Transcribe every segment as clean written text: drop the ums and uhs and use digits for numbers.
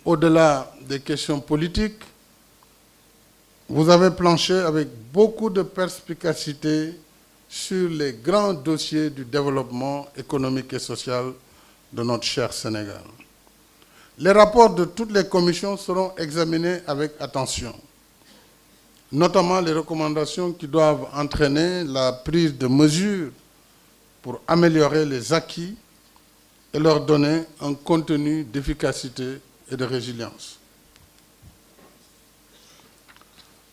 au-delà des questions politiques, vous avez planché avec beaucoup de perspicacité sur les grands dossiers du développement économique et social de notre cher Sénégal. Les rapports de toutes les commissions seront examinés avec attention, notamment les recommandations qui doivent entraîner la prise de mesures pour améliorer les acquis et leur donner un contenu d'efficacité et de résilience.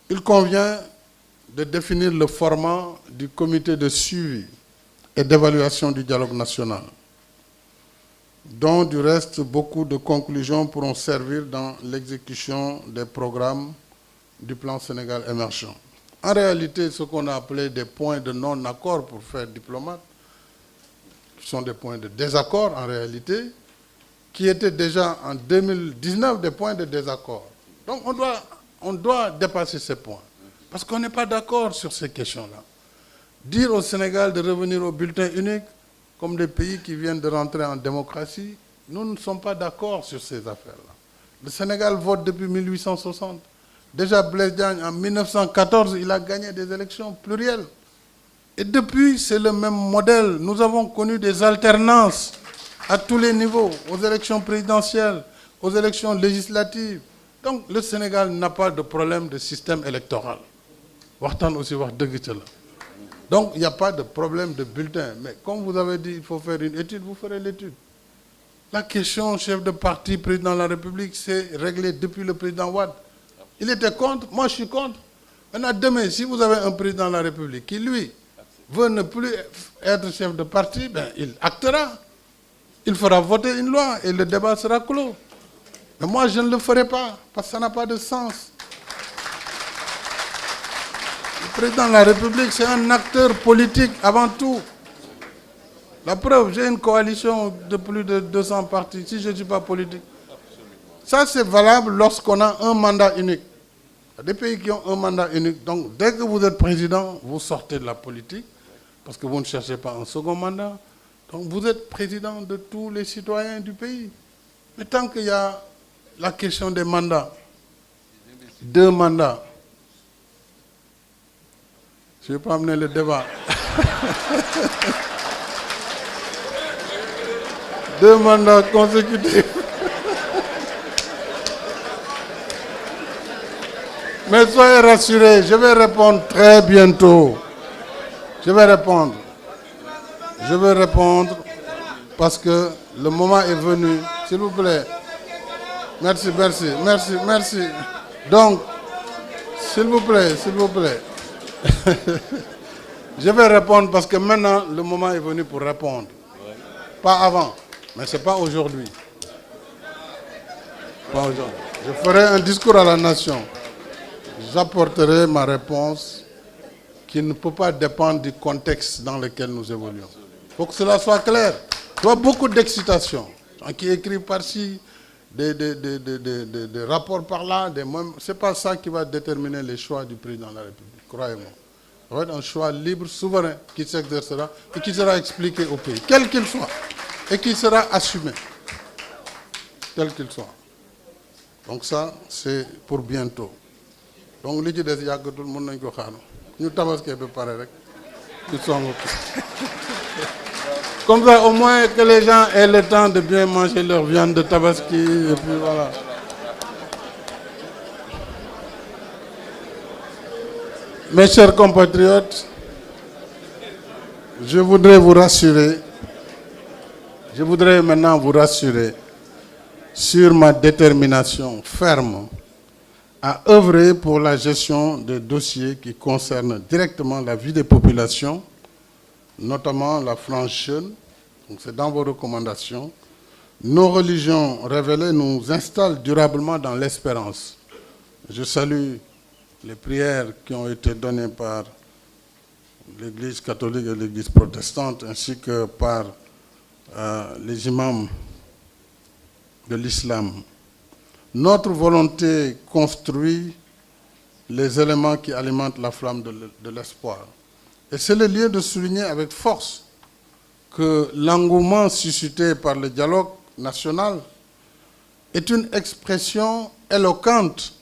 Il convient de définir le format du comité de suivi et d'évaluation du dialogue national, dont du reste beaucoup de conclusions pourront servir dans l'exécution des programmes du plan Sénégal émergent. En réalité, ce qu'on a appelé des points de non-accord pour faire diplomate, qui sont des points de désaccord en réalité, qui étaient déjà en 2019 des points de désaccord. Donc on doit dépasser ces points, parce qu'on n'est pas d'accord sur ces questions-là. Dire au Sénégal de revenir au bulletin unique, comme des pays qui viennent de rentrer en démocratie, nous ne sommes pas d'accord sur ces affaires-là. Le Sénégal vote depuis 1860. Déjà Blaise Diagne, en 1914, il a gagné des élections plurielles. Et depuis, c'est le même modèle. Nous avons connu des alternances à tous les niveaux, aux élections présidentielles, aux élections législatives. Donc le Sénégal n'a pas de problème de système électoral. Waxtaan aussi wax dëgg ci la. Donc il n'y a pas de problème de bulletin. Mais comme vous avez dit, il faut faire une étude, vous ferez l'étude. La question chef de parti, président de la République, c'est réglé depuis le président Wade. Il était contre, moi je suis contre. Maintenant demain, si vous avez un président de la République qui, lui, veut ne plus être chef de parti, ben, il actera. Il fera voter une loi et le débat sera clos. Mais moi, je ne le ferai pas, parce que ça n'a pas de sens. Le président de la République, c'est un acteur politique avant tout. La preuve, j'ai une coalition de plus de 200 partis, si je ne suis pas politique. Ça, c'est valable lorsqu'on a un mandat unique. Il y a des pays qui ont un mandat unique. Donc, dès que vous êtes président, vous sortez de la politique, parce que vous ne cherchez pas un second mandat. Donc, vous êtes président de tous les citoyens du pays. Mais tant qu'il y a la question des mandats, 2 mandats, je ne vais pas amener le débat. 2 mandats consécutifs. Mais soyez rassurés, je vais répondre très bientôt. Je vais répondre. Je vais répondre parce que le moment est venu. S'il vous plaît. Merci, merci, merci, merci. Donc, s'il vous plaît, s'il vous plaît. Je vais répondre parce que maintenant, le moment est venu pour répondre. Pas avant, mais ce n'est pas aujourd'hui. Pas aujourd'hui. Je ferai un discours à la nation. J'apporterai ma réponse qui ne peut pas dépendre du contexte dans lequel nous évoluons. Il faut que cela soit clair. Il y a beaucoup d'excitation. Qui écrivent par-ci, des rapports par-là. Ce n'est pas ça qui va déterminer les choix du président de la République, croyez-moi. Ça va être un choix libre, souverain, qui s'exercera et qui sera expliqué au pays, quel qu'il soit, et qui sera assumé, tel qu'il soit. Donc ça, c'est pour bientôt. Donc, li ci des yàggatul mën nañ ko xaanu ñu tabaskee ba pare rek ñu songu comme ça au moins que les gens aient le temps de bien manger leur viande de tabaski et puis voilà. Mes chers compatriotes, je voudrais maintenant vous rassurer sur ma détermination ferme à œuvrer pour la gestion des dossiers qui concernent directement la vie des populations, notamment la frange jeune. Donc c'est dans vos recommandations. Nos religions révélées nous installent durablement dans l'espérance. Je salue les prières qui ont été données par l'Église catholique et l'Église protestante, ainsi que par les imams de l'islam. Notre volonté construit les éléments qui alimentent la flamme de l'espoir. Et c'est le lieu de souligner avec force que l'engouement suscité par le dialogue national est une expression éloquente